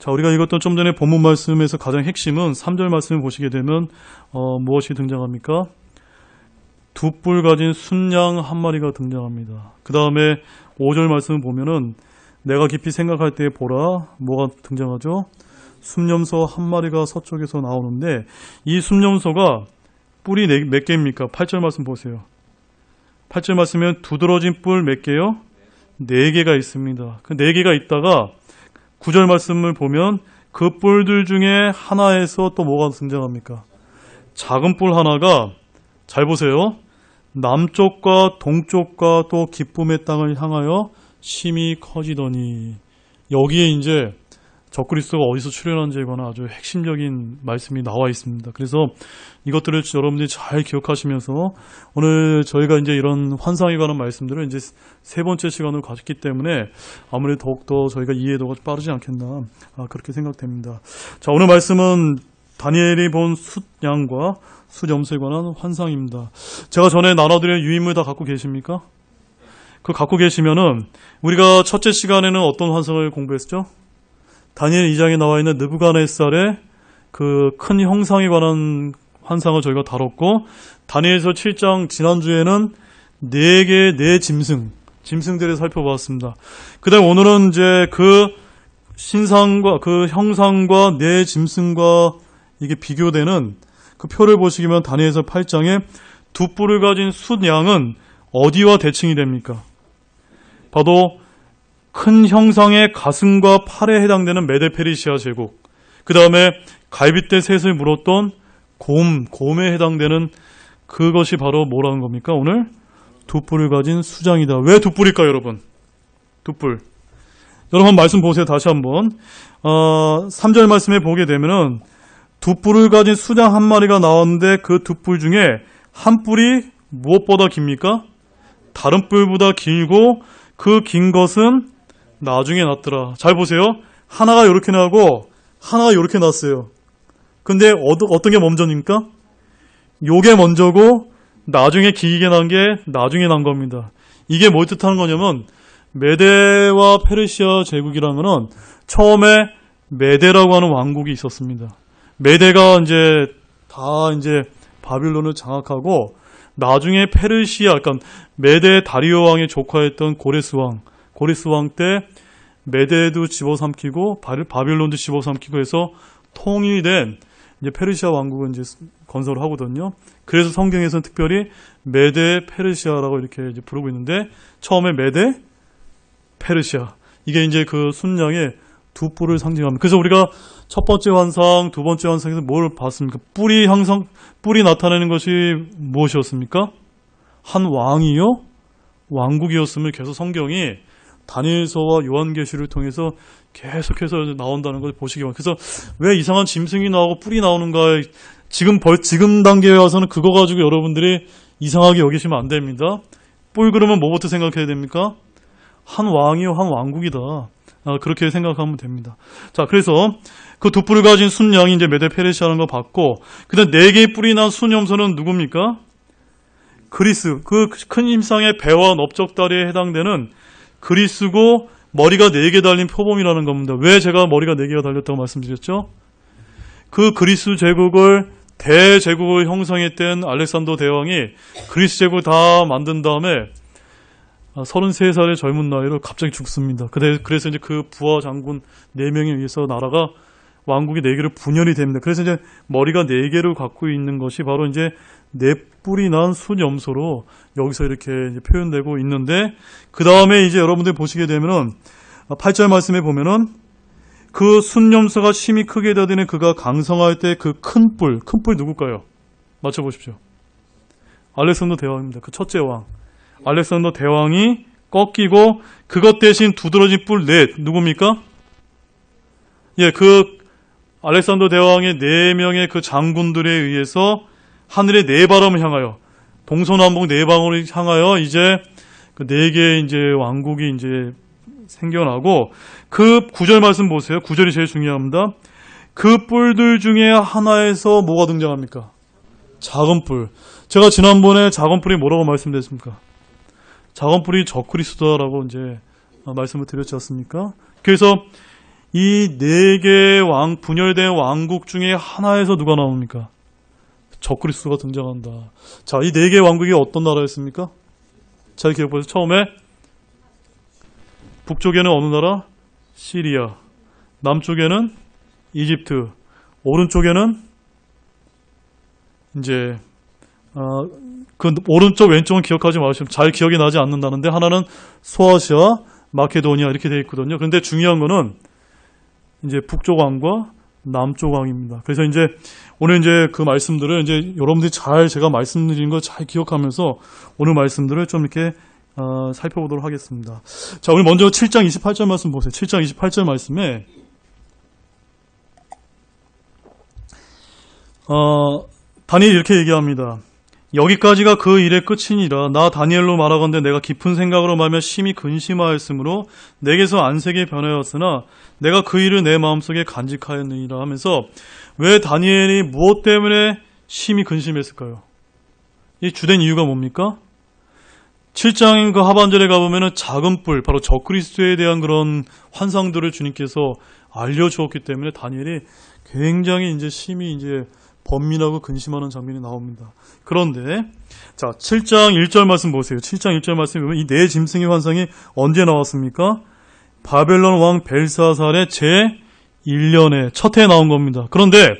자, 우리가 읽었던 좀 전에 본문 말씀에서 가장 핵심은 3절 말씀을 보시게 되면 무엇이 등장합니까? 두 뿔 가진 순양 한 마리가 등장합니다. 그 다음에 5절 말씀을 보면은 내가 깊이 생각할 때 보라, 뭐가 등장하죠? 숫염소 한 마리가 서쪽에서 나오는데 이 숫염소가 뿔이 몇 개입니까? 8절 말씀 보세요. 8절 말씀은 두드러진 뿔 몇 개요? 4개가 있습니다. 그 4개가 있다가 9절 말씀을 보면 그 뿔들 중에 하나에서 또 뭐가 등장합니까? 작은 뿔 하나가, 잘 보세요, 남쪽과 동쪽과 또 기쁨의 땅을 향하여 심히 커지더니, 여기에 이제 적그리스도가 어디서 출현한지에 관한 아주 핵심적인 말씀이 나와 있습니다. 그래서 이것들을 여러분들이 잘 기억하시면서 오늘 저희가 이제 이런 환상에 관한 말씀들을 이제 세 번째 시간으로 가졌기 때문에 아무래도 더욱더 저희가 이해도가 빠르지 않겠나, 그렇게 생각됩니다. 자, 오늘 말씀은 다니엘이 본 숫양과 숫염소에 관한 환상입니다. 제가 전에 나눠드린 유인물 다 갖고 계십니까? 그거 갖고 계시면은 우리가 첫째 시간에는 어떤 환상을 공부했죠? 다니엘 2장에 나와 있는 느부갓네살의 그 큰 형상에 관한 환상을 저희가 다뤘고, 다니엘서 7장 지난주에는 4개의 네 짐승들을 살펴보았습니다. 그 다음 오늘은 이제 그 신상과 그 형상과 네 짐승과 이게 비교되는 그 표를 보시면 다니엘서 8장에 두 뿔을 가진 숫양은 어디와 대칭이 됩니까? 바로 큰 형상의 가슴과 팔에 해당되는 메데페르시아 제국, 그 다음에 갈빗대 셋을 물었던 곰에 해당되는 그것이 바로 뭐라는 겁니까? 오늘 두 뿔을 가진 수장이다. 왜 두 뿔일까요, 여러분? 두 뿔. 여러분 말씀 보세요. 다시 한번 3절 말씀에 보게 되면은 두 뿔을 가진 수장 한 마리가 나왔는데 그 두 뿔 중에 한 뿔이 무엇보다 깁니까? 다른 뿔보다 길고 그 긴 것은 나중에 났더라. 잘 보세요. 하나가 이렇게 나고 하나가 이렇게 났어요. 근데 어떤 게 먼저입니까? 요게 먼저고 나중에 길게 난 게 나중에 난 겁니다. 이게 뭘 뜻하는 거냐면 메데와 페르시아 제국이라는 거는 처음에 메데라고 하는 왕국이 있었습니다. 메데가 이제 바빌론을 장악하고 나중에 페르시아, 그러니까 메데 다리오 왕의 조카였던 고레스 왕 때 메데도 집어삼키고 바빌론도 집어삼키고 해서 통일된 이제 페르시아 왕국을 이제 건설을 하거든요. 그래서 성경에서는 특별히 메데 페르시아라고 이렇게 이제 부르고 있는데 처음에 메데 페르시아, 이게 이제 그 순양의 두 뿔을 상징합니다. 그래서 우리가 첫 번째 환상, 두 번째 환상에서 뭘 봤습니까? 뿔이 나타내는 것이 무엇이었습니까? 한 왕이요? 왕국이었음을 계속 성경이 다니엘서와 요한계시를 통해서 계속해서 나온다는 걸 보시기 바랍니다. 그래서 왜 이상한 짐승이 나오고 뿔이 나오는가, 지금 단계에 와서는 그거 가지고 여러분들이 이상하게 여기시면 안 됩니다. 뿔 그러면 뭐부터 생각해야 됩니까? 한 왕이요, 한 왕국이다. 그렇게 생각하면 됩니다. 자, 그래서 그 두 뿔을 가진 순양이 이제 메데 페르시아라는 거 봤고, 그 다음 4개의 뿔이 난 숫염소는 누굽니까? 그리스, 그 큰 임상의 배와 넓적다리에 해당되는 그리스고 머리가 4개 달린 표범이라는 겁니다. 왜 제가 머리가 4개가 달렸다고 말씀드렸죠? 그 그리스 제국을 대제국을 형성했던 알렉산더 대왕이 그리스 제국을 다 만든 다음에 33살의 젊은 나이로 갑자기 죽습니다. 그래서 이제 그 부하 장군 4명에 의해서 나라가 왕국이 4개로 분열이 됩니다. 그래서 이제 머리가 4개를 갖고 있는 것이 바로 이제 4뿔이 난 숫염소로 여기서 이렇게 이제 표현되고 있는데, 그 다음에 이제 여러분들 보시게 되면은 8절 말씀에 보면은 그 숫염소가 심히 크게 되더니 그가 강성할 때 그 큰 뿔 누굴까요? 맞춰보십시오. 알렉산더 대왕입니다. 그 첫째 왕. 알렉산더 대왕이 꺾이고 그것 대신 두드러진 뿔 넷, 누굽니까? 예, 그 알렉산더 대왕의 4명의 그 장군들에 의해서 하늘의 4바람을 향하여, 동서남북 4방울을 향하여 이제 그 4개의 이제 왕국이 이제 생겨나고, 그 9절 말씀 보세요. 9절이 제일 중요합니다. 그 뿔들 중에 하나에서 뭐가 등장합니까? 작은 뿔. 제가 지난번에 작은 뿔이 뭐라고 말씀드렸습니까? 작은 뿔이 적그리스도라고 이제 말씀을 드렸지 않습니까? 그래서 이 네 개의 분열된 왕국 중에 하나에서 누가 나옵니까? 적그리스도가 등장한다. 자, 이 네 개의 왕국이 어떤 나라였습니까? 잘 기억해보세요. 처음에 북쪽에는 어느 나라? 시리아. 남쪽에는 이집트. 오른쪽에는 이제 그 오른쪽 왼쪽은 기억하지 마시면 잘 기억이 나지 않는다는데 하나는 소아시아, 마케도니아 이렇게 되어 있거든요. 그런데 중요한 거는 이제 북쪽 왕과 남쪽 왕입니다. 그래서 이제 오늘 이제 그 말씀들을 이제 여러분들이 잘 제가 말씀드린 거 잘 기억하면서 오늘 말씀들을 좀 이렇게 살펴보도록 하겠습니다. 자, 우리 먼저 7장 28절 말씀 보세요. 7장 28절 말씀에 다니엘이 이렇게 얘기합니다. 여기까지가 그 일의 끝이니라. 나 다니엘로 말하건대 내가 깊은 생각으로 말하며 심히 근심하였으므로 내게서 안색이 변하였으나 내가 그 일을 내 마음속에 간직하였느니라 하면서 왜 다니엘이 무엇 때문에 심히 근심했을까요? 이 주된 이유가 뭡니까? 7장 그 하반절에 가보면은 작은 뿔, 바로 적그리스도에 대한 그런 환상들을 주님께서 알려주었기 때문에 다니엘이 굉장히 이제 심히 이제 번민하고 근심하는 장면이 나옵니다. 그런데 자 7장 1절 말씀 보세요. 7장 1절 말씀에 보면 이 네 짐승의 환상이 언제 나왔습니까? 바벨론 왕 벨사살의 제1년에 첫 해에 나온 겁니다. 그런데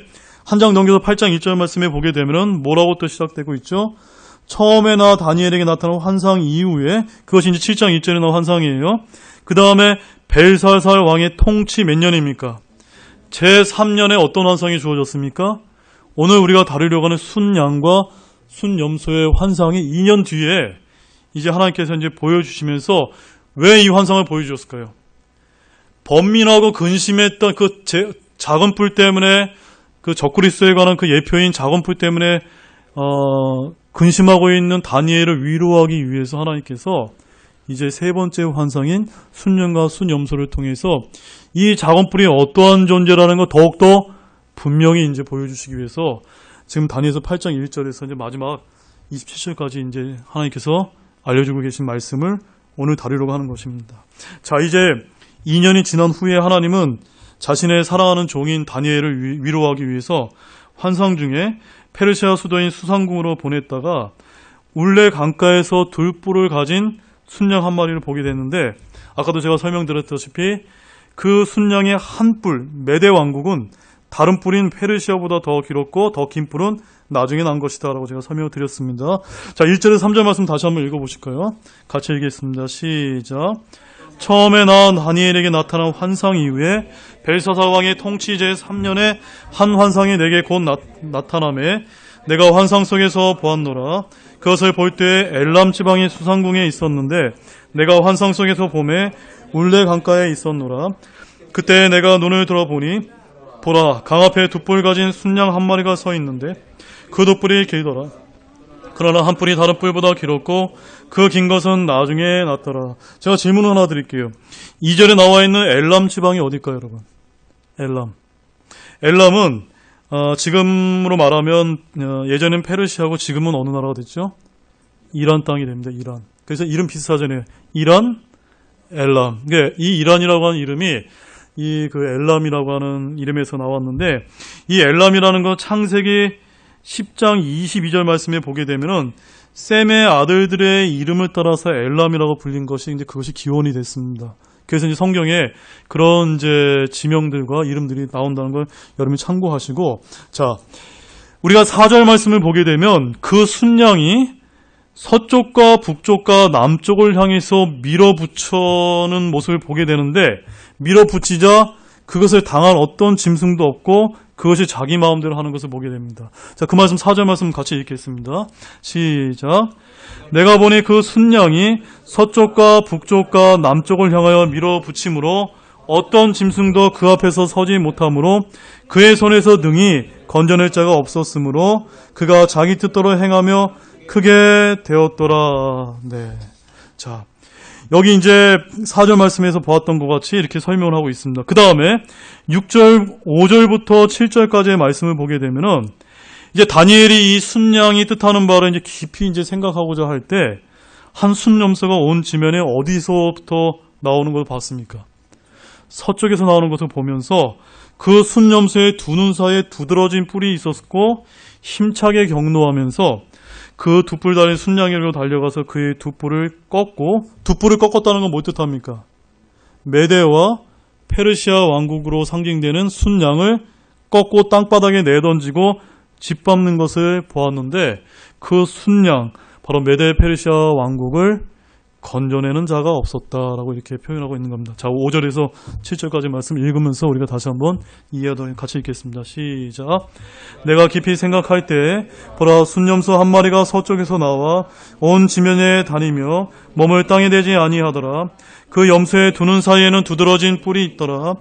한 장 넘겨서 8장 1절 말씀에 보게 되면은 뭐라고 또 시작되고 있죠? 처음에 다니엘에게 나타난 환상 이후에 그것이 이제 7장 1절에 나온 환상이에요. 그 다음에 벨사살 왕의 통치 몇 년입니까? 제3년에 어떤 환상이 주어졌습니까? 오늘 우리가 다루려고 하는 순양과 순염소의 환상이 2년 뒤에 이제 하나님께서 이제 보여주시면서 왜 이 환상을 보여주셨을까요? 번민하고 근심했던 그 작은 뿔 때문에 그 적그리스도에 관한 그 예표인 작은 뿔 때문에 근심하고 있는 다니엘을 위로하기 위해서 하나님께서 이제 세 번째 환상인 순양과 순염소를 통해서 이 작은 뿔이 어떠한 존재라는 걸 더욱더 분명히 이제 보여주시기 위해서 지금 다니엘서 8장 1절에서 이제 마지막 27절까지 이제 하나님께서 알려주고 계신 말씀을 오늘 다루려고 하는 것입니다. 자, 이제 2년이 지난 후에 하나님은 자신의 사랑하는 종인 다니엘을 위로하기 위해서 환상 중에 페르시아 수도인 수상궁으로 보냈다가 울레 강가에서 둘뿔을 가진 순양 한 마리를 보게 됐는데 아까도 제가 설명드렸다시피 그 순양의 한 뿔, 메대 왕국은 다른 뿔인 페르시아보다 더 길었고 더 긴 뿔은 나중에 난 것이다 라고 제가 설명을 드렸습니다. 자, 1절에서 3절 말씀 다시 한번 읽어보실까요? 같이 읽겠습니다. 시작. 처음에 다니엘에게 나타난 환상 이후에 벨사살 왕의 통치 제3년에 한 환상이 내게 곧 나타나매 내가 환상 속에서 보았노라. 그것을 볼 때에 엘람 지방의 수상궁에 있었는데 내가 환상 속에서 봄에 울레 강가에 있었노라. 그때 내가 눈을 들어보니 보라, 강 앞에 두 뿔 가진 순양 한 마리가 서 있는데 그 두 뿔이 길더라. 그러나 한 뿔이 다른 뿔보다 길었고 그 긴 것은 나중에 났더라. 제가 질문 하나 드릴게요. 2절에 나와 있는 엘람 지방이 어딜까요, 여러분? 엘람은 지금으로 말하면 예전엔 페르시아고 지금은 어느 나라가 됐죠? 이란 땅이 됩니다. 이란. 그래서 이름 비슷하잖아요. 이란, 엘람. 이 이란이라고 하는 이름이 이 그 엘람이라고 하는 이름에서 나왔는데 이 엘람이라는 거 창세기 10장 22절 말씀에 보게 되면은 셈의 아들들의 이름을 따라서 엘람이라고 불린 것이 이제 그것이 기원이 됐습니다. 그래서 이제 성경에 그런 이제 지명들과 이름들이 나온다는 걸 여러분이 참고하시고, 자, 우리가 4절 말씀을 보게 되면 그 순양이 서쪽과 북쪽과 남쪽을 향해서 밀어붙여는 모습을 보게 되는데 밀어붙이자 그것을 당할 어떤 짐승도 없고 그것이 자기 마음대로 하는 것을 보게 됩니다. 자, 그 말씀 4절 말씀 같이 읽겠습니다. 시작. 내가 보니 그 순양이 서쪽과 북쪽과 남쪽을 향하여 밀어붙임으로 어떤 짐승도 그 앞에서 서지 못하므로 그의 손에서 능히 건져낼 자가 없었으므로 그가 자기 뜻대로 행하며 크게 되었더라. 네. 자, 여기 이제 4절 말씀에서 보았던 것 같이 이렇게 설명을 하고 있습니다. 그 다음에 6절, 5절부터 7절까지의 말씀을 보게 되면은 이제 다니엘이 이 순양이 뜻하는 바를 이제 깊이 이제 생각하고자 할 때 한 순염소가 온 지면에 어디서부터 나오는 걸 봤습니까? 서쪽에서 나오는 것을 보면서 그 순염소의 두 눈 사이에 두드러진 뿔이 있었고 힘차게 경노하면서 그 두 뿔 달린 순양이로 달려가서 그의 두 뿔을 꺾었다는 건 뭘 뜻합니까? 메데와 페르시아 왕국으로 상징되는 순양을 꺾고 땅바닥에 내던지고 짓밟는 것을 보았는데 그 순양, 바로 메데 페르시아 왕국을 건져내는 자가 없었다라고 이렇게 표현하고 있는 겁니다. 자, 5절에서 7절까지 말씀 읽으면서 우리가 다시 한번 이해하도록 같이 읽겠습니다. 시작. 내가 깊이 생각할 때 보라, 순염소 한 마리가 서쪽에서 나와 온 지면에 다니며 몸을 땅에 대지 아니하더라. 그 염소의 두 눈 사이에는 두드러진 뿔이 있더라.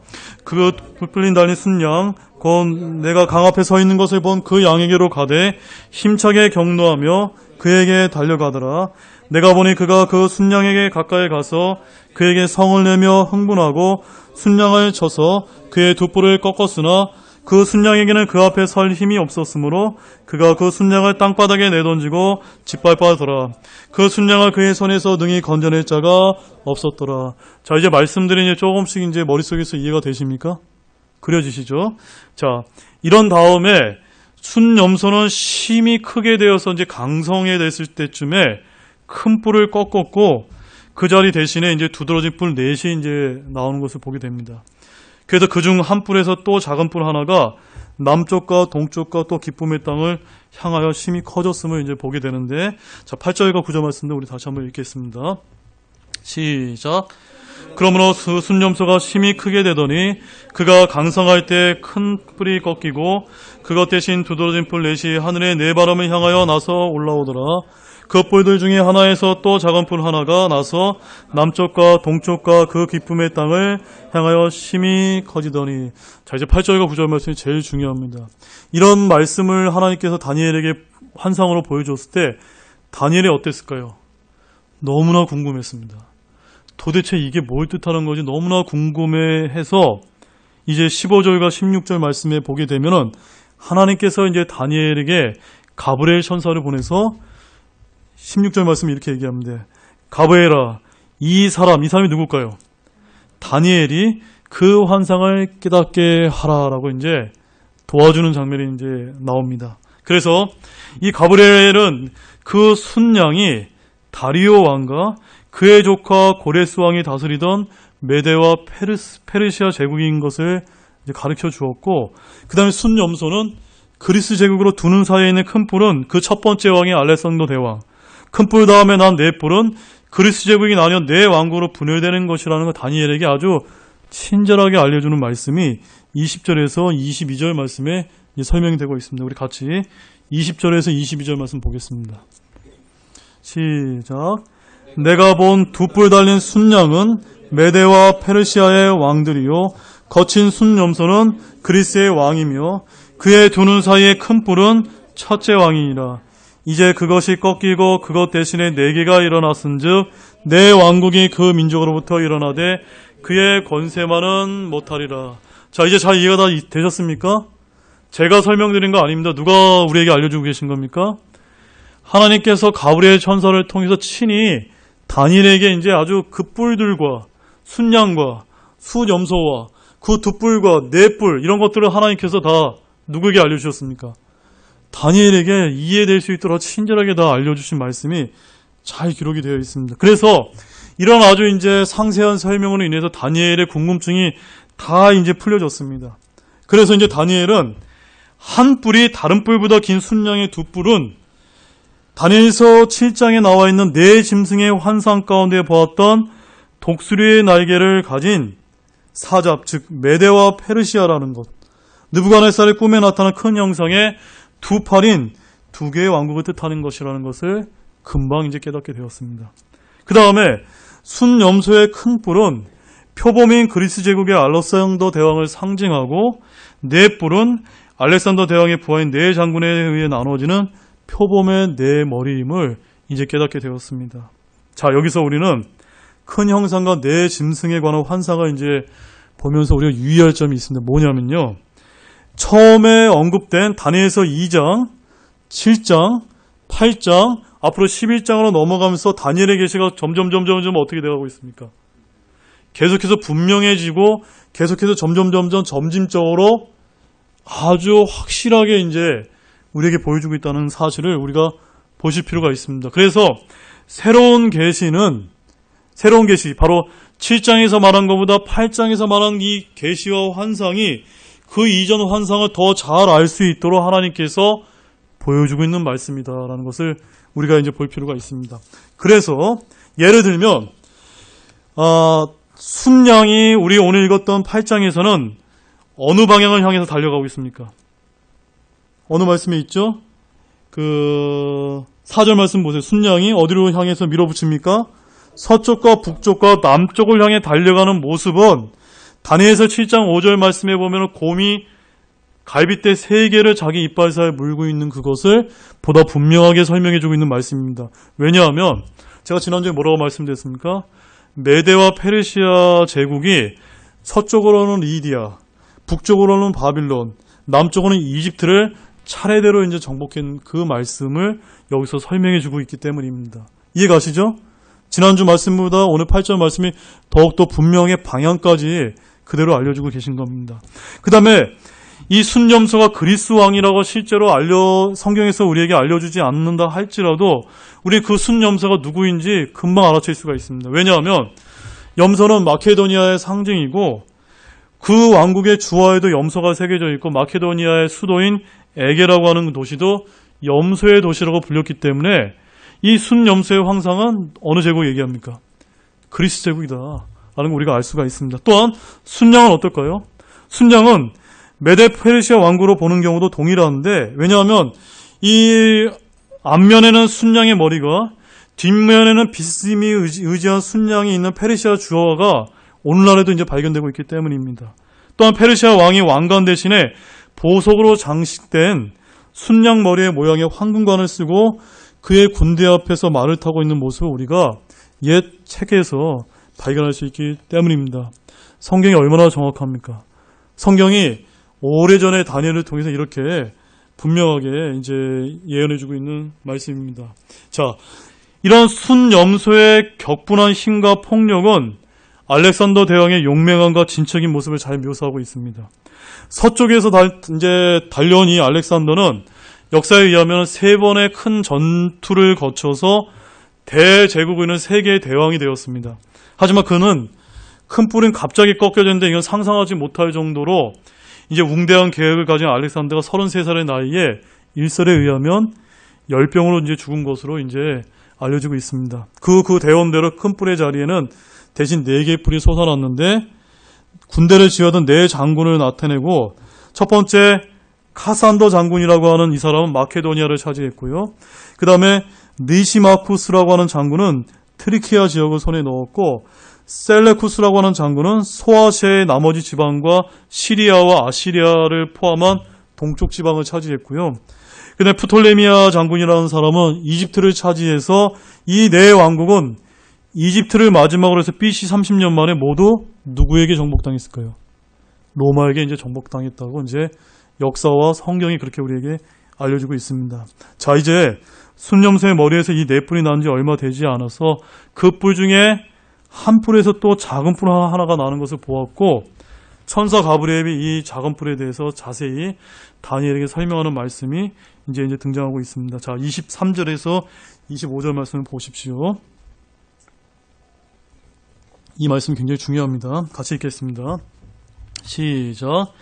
그 뿔린 달린 순양 곧 내가 강 앞에 서 있는 것을 본 그 양에게로 가되 힘차게 경노하며 그에게 달려가더라. 내가 보니 그가 그 순양에게 가까이 가서 그에게 성을 내며 흥분하고 순양을 쳐서 그의 두 뿔을 꺾었으나 그 순양에게는 그 앞에 설 힘이 없었으므로 그가 그 순양을 땅바닥에 내던지고 짓밟아더라. 그 순양을 그의 손에서 능히 건져낼 자가 없었더라. 자, 이제 말씀드린 게 조금씩 이제 머릿속에서 이해가 되십니까? 그려지시죠? 자, 이런 다음에 순염소는 심이 크게 되어서 이제 강성해 됐을 때쯤에 큰 뿔을 꺾었고 그 자리 대신에 이제 두드러진 뿔 넷이 이제 나오는 것을 보게 됩니다. 그래서 그중 한 뿔에서 또 작은 뿔 하나가 남쪽과 동쪽과 또 기쁨의 땅을 향하여 심히 커졌음을 이제 보게 되는데, 자, 8절과 9절 말씀도 우리 다시 한번 읽겠습니다. 시작. 그러므로 순염소가 심히 크게 되더니 그가 강성할 때 큰 뿔이 꺾이고 그것 대신 두드러진 뿔 넷이 하늘의 네 바람을 향하여 나서 올라오더라. 그 뿔들 중에 하나에서 또 작은 뿔 하나가 나서 남쪽과 동쪽과 그 기쁨의 땅을 향하여 심히 커지더니, 자, 이제 8절과 9절 말씀이 제일 중요합니다. 이런 말씀을 하나님께서 다니엘에게 환상으로 보여줬을 때 다니엘이 어땠을까요? 너무나 궁금했습니다. 도대체 이게 뭘 뜻하는 건지 너무나 궁금해해서 이제 15절과 16절 말씀에 보게 되면은 하나님께서 이제 다니엘에게 가브리엘 천사를 보내서 16절 말씀 이렇게 얘기합니다. 가브리엘아, 이 사람이 누굴까요? 다니엘이 그 환상을 깨닫게 하라라고 이제 도와주는 장면이 이제 나옵니다. 그래서 이 가브리엘은 그 순양이 다리오 왕과 그의 조카 고레스 왕이 다스리던 메데와 페르시아 제국인 것을 이제 가르쳐 주었고, 그 다음에 순염소는 그리스 제국으로 두 눈 사이에 있는 큰 뿔은 그 첫 번째 왕이 알렉산더 대왕, 큰 뿔 다음에 난 네 뿔은 그리스 제국이 나뉘어 네 왕국으로 분열되는 것이라는 거 다니엘에게 아주 친절하게 알려주는 말씀이 20절에서 22절 말씀에 설명이 되고 있습니다. 우리 같이 20절에서 22절 말씀 보겠습니다. 시작. 내가 본 두 뿔 달린 순양은 메데와 페르시아의 왕들이요 거친 순염소는 그리스의 왕이며 그의 두 눈 사이의 큰 뿔은 첫째 왕이니라. 이제 그것이 꺾이고 그것 대신에 네 개가 일어났은즉 네 왕국이 그 민족으로부터 일어나되 그의 권세만은 못하리라. 자, 이제 잘 이해가 다 되셨습니까? 제가 설명드린 거 아닙니다. 누가 우리에게 알려주고 계신 겁니까? 하나님께서 가브리엘 천사를 통해서 친히 다니엘에게 이제 아주 그 뿔들과 순양과 수염소와 그 두 뿔과 네 뿔 이런 것들을 하나님께서 다 누구에게 알려주셨습니까? 다니엘에게 이해될 수 있도록 친절하게 다 알려주신 말씀이 잘 기록이 되어 있습니다. 그래서 이런 아주 이제 상세한 설명으로 인해서 다니엘의 궁금증이 다 이제 풀려졌습니다. 그래서 이제 다니엘은 한 뿔이 다른 뿔보다 긴 순양의 두 뿔은 다니엘서 7장에 나와 있는 네 짐승의 환상 가운데 보았던 독수리의 날개를 가진 사잡, 즉 메데와 페르시아라는 것, 느부갓네살의 꿈에 나타난 큰 형상의 두 팔인 두 개의 왕국을 뜻하는 것이라는 것을 금방 이제 깨닫게 되었습니다. 그 다음에 순염소의 큰 뿔은 표범인 그리스 제국의 알렉산더 대왕을 상징하고 네 뿔은 알렉산더 대왕의 부하인 네 장군에 의해 나눠지는 표범의 네 머리임을 이제 깨닫게 되었습니다. 자, 여기서 우리는 큰 형상과 네 짐승에 관한 환상을 이제 보면서 우리가 유의할 점이 있습니다. 뭐냐면요, 처음에 언급된 다니엘서 2장, 7장, 8장, 앞으로 11장으로 넘어가면서 다니엘의 계시가 점점 어떻게 되어가고 있습니까? 계속해서 분명해지고 계속해서 점진적으로 아주 확실하게 이제 우리에게 보여주고 있다는 사실을 우리가 보실 필요가 있습니다. 그래서 새로운 계시, 바로 7장에서 말한 것보다 8장에서 말한 이 계시와 환상이 그 이전 환상을 더 잘 알 수 있도록 하나님께서 보여주고 있는 말씀이다라는 것을 우리가 이제 볼 필요가 있습니다. 그래서 예를 들면 순양이 우리 오늘 읽었던 8장에서는 어느 방향을 향해서 달려가고 있습니까? 어느 말씀에 있죠? 4절 말씀 보세요. 순양이 어디로 향해서 밀어붙입니까? 서쪽과 북쪽과 남쪽을 향해 달려가는 모습은 다니엘서 7장 5절 말씀에 보면 곰이 갈빗대 3개를 자기 이빨 사이에 물고 있는 그것을 보다 분명하게 설명해주고 있는 말씀입니다. 왜냐하면 제가 지난주에 뭐라고 말씀드렸습니까? 메대와 페르시아 제국이 서쪽으로는 리디아, 북쪽으로는 바빌론, 남쪽으로는 이집트를 차례대로 이제 정복한 그 말씀을 여기서 설명해주고 있기 때문입니다. 이해가시죠? 지난주 말씀보다 오늘 8절 말씀이 더욱더 분명히 방향까지 그대로 알려주고 계신 겁니다. 그 다음에 이 순염소가 그리스 왕이라고 실제로 성경에서 우리에게 알려주지 않는다 할지라도 우리 그 순염소가 누구인지 금방 알아챌 수가 있습니다. 왜냐하면 염소는 마케도니아의 상징이고 그 왕국의 주화에도 염소가 새겨져 있고 마케도니아의 수도인 에게라고 하는 도시도 염소의 도시라고 불렸기 때문에 이 순염소의 황상은 어느 제국 얘기합니까? 그리스 제국이다 라는 걸 우리가 알 수가 있습니다. 또한 순양은 어떨까요? 순양은 메데 페르시아 왕국으로 보는 경우도 동일한데 왜냐하면 이 앞면에는 순양의 머리가 뒷면에는 빗심이 의지한 순양이 있는 페르시아 주화가 오늘날에도 이제 발견되고 있기 때문입니다. 또한 페르시아 왕이 왕관 대신에 보석으로 장식된 순양 머리의 모양의 황금관을 쓰고 그의 군대 앞에서 말을 타고 있는 모습을 우리가 옛 책에서 발견할 수 있기 때문입니다. 성경이 얼마나 정확합니까? 성경이 오래전에 다니엘을 통해서 이렇게 분명하게 이제 예언해주고 있는 말씀입니다. 자, 이런 순염소의 격분한 힘과 폭력은 알렉산더 대왕의 용맹함과 진척인 모습을 잘 묘사하고 있습니다. 서쪽에서 이제 달려온 이 알렉산더는 역사에 의하면 3번의 큰 전투를 거쳐서 대제국인은 세계의 대왕이 되었습니다. 하지만 그는 큰 뿔은 갑자기 꺾여졌는데 이건 상상하지 못할 정도로 이제 웅대한 계획을 가진 알렉산더가 33살의 나이에 일설에 의하면 열병으로 이제 죽은 것으로 이제 알려지고 있습니다. 그 대원대로 큰 뿔의 자리에는 대신 4개의 뿔이 솟아났는데 군대를 지휘하던 4장군을 나타내고 첫 번째 카산더 장군이라고 하는 이 사람은 마케도니아를 차지했고요. 그 다음에 니시마쿠스라고 하는 장군은 트리키아 지역을 손에 넣었고 셀레쿠스라고 하는 장군은 소아시아의 나머지 지방과 시리아와 아시리아를 포함한 동쪽 지방을 차지했고요. 그다음에 프톨레미아 장군이라는 사람은 이집트를 차지해서 이 4왕국은 이집트를 마지막으로 해서 BC 30년 만에 모두 누구에게 정복당했을까요? 로마에게 이제 정복당했다고 이제 역사와 성경이 그렇게 우리에게 알려주고 있습니다. 자, 이제 순염소의 머리에서 이 4뿔이 난 지 얼마 되지 않아서 그 뿔 중에 한 뿔에서 또 작은 뿔 하나가 나는 것을 보았고 천사 가브리엘이 이 작은 뿔에 대해서 자세히 다니엘에게 설명하는 말씀이 이제 등장하고 있습니다. 자, 23절에서 25절 말씀을 보십시오. 이 말씀 굉장히 중요합니다. 같이 읽겠습니다. 시작.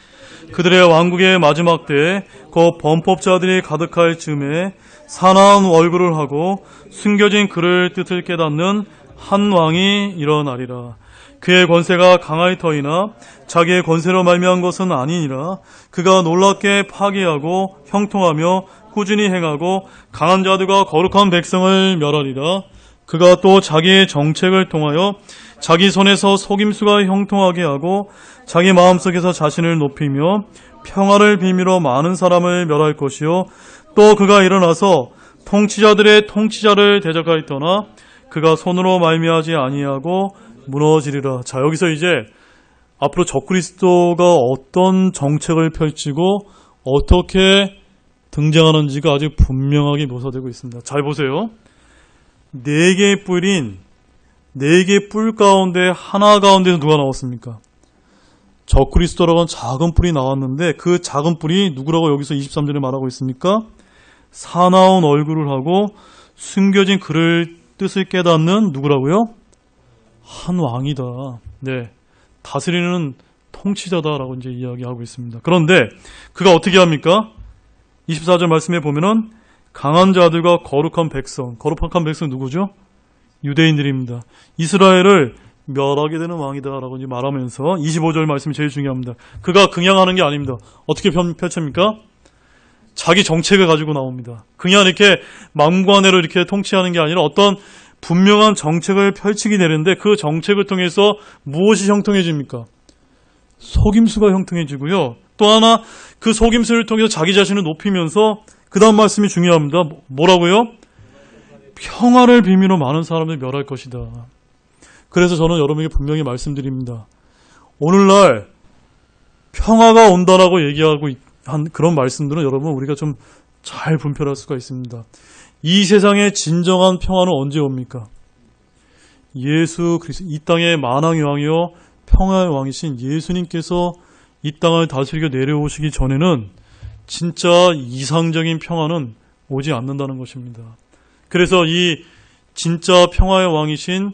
그들의 왕국의 마지막 때에 그 범법자들이 가득할 즈음에 사나운 월구를 하고 숨겨진 그를 뜻을 깨닫는 한 왕이 일어나리라. 그의 권세가 강하리 터이나 자기의 권세로 말미암은 것은 아니니라. 그가 놀랍게 파괴하고 형통하며 꾸준히 행하고 강한 자들과 거룩한 백성을 멸하리라. 그가 또 자기의 정책을 통하여 자기 손에서 속임수가 형통하게 하고 자기 마음속에서 자신을 높이며 평화를 빌미로 많은 사람을 멸할 것이요. 또 그가 일어나서 통치자들의 통치자를 대적하였더나 그가 손으로 말미하지 아니하고 무너지리라. 자, 여기서 이제 앞으로 적그리스도가 어떤 정책을 펼치고 어떻게 등장하는지가 아주 분명하게 묘사되고 있습니다. 잘 보세요. 4개의 뿔인 4개 뿔 가운데 하나 가운데서 누가 나왔습니까? 적그리스도라고 하는 작은 뿔이 나왔는데 그 작은 뿔이 누구라고 여기서 23절에 말하고 있습니까? 사나운 얼굴을 하고 숨겨진 글을 뜻을 깨닫는 누구라고요? 한 왕이다. 네, 다스리는 통치자다라고 이제 이야기하고 있습니다. 그런데 그가 어떻게 합니까? 24절 말씀에 보면은 강한 자들과 거룩한 백성 누구죠? 유대인들입니다. 이스라엘을 멸하게 되는 왕이다라고 이제 말하면서 25절 말씀이 제일 중요합니다. 그가 그냥 하는 게 아닙니다. 어떻게 펼칩니까? 자기 정책을 가지고 나옵니다. 그냥 이렇게 막무가내로 이렇게 통치하는 게 아니라 어떤 분명한 정책을 펼치게 되는데 그 정책을 통해서 무엇이 형통해집니까? 속임수가 형통해지고요. 또 하나 그 속임수를 통해서 자기 자신을 높이면서 그 다음 말씀이 중요합니다. 뭐라고요? 평화를 빌미로 많은 사람들을 멸할 것이다. 그래서 저는 여러분에게 분명히 말씀드립니다. 오늘날 평화가 온다라고 얘기하고 한 그런 말씀들은 여러분 우리가 좀 잘 분별할 수가 있습니다. 이 세상의 진정한 평화는 언제 옵니까? 예수 그리스도 이 땅의 만왕의 왕이요 평화의 왕이신 예수님께서 이 땅을 다스리게 내려오시기 전에는 진짜 이상적인 평화는 오지 않는다는 것입니다. 그래서 이 진짜 평화의 왕이신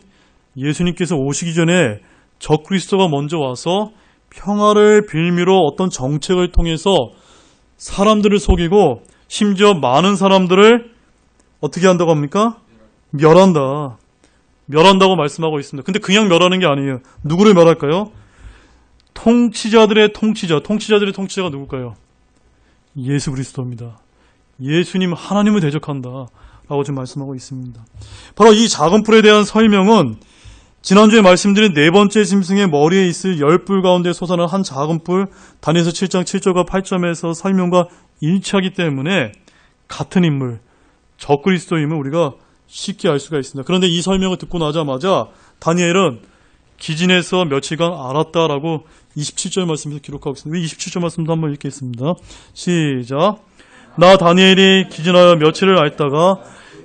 예수님께서 오시기 전에 적그리스도가 먼저 와서 평화를 빌미로 어떤 정책을 통해서 사람들을 속이고 심지어 많은 사람들을 어떻게 한다고 합니까? 멸한다고 말씀하고 있습니다. 근데 그냥 멸하는 게 아니에요. 누구를 멸할까요? 통치자들의 통치자가 누굴까요? 예수 그리스도입니다. 예수님 하나님을 대적한다 라고 지금 말씀하고 있습니다. 바로 이 작은 뿔에 대한 설명은 지난주에 말씀드린 네 번째 짐승의 머리에 있을 10뿔 가운데 솟아난 한 작은 뿔 다니엘서 7장 7절과 8절에서 설명과 일치하기 때문에 같은 인물 적그리스도임을 우리가 쉽게 알 수가 있습니다. 그런데 이 설명을 듣고 나자마자 다니엘은 기진에서 며칠간 알았다라고 27절 말씀에서 기록하고 있습니다. 27절 말씀도 한번 읽겠습니다. 시작. 나 다니엘이 기진하여 며칠을 앓다가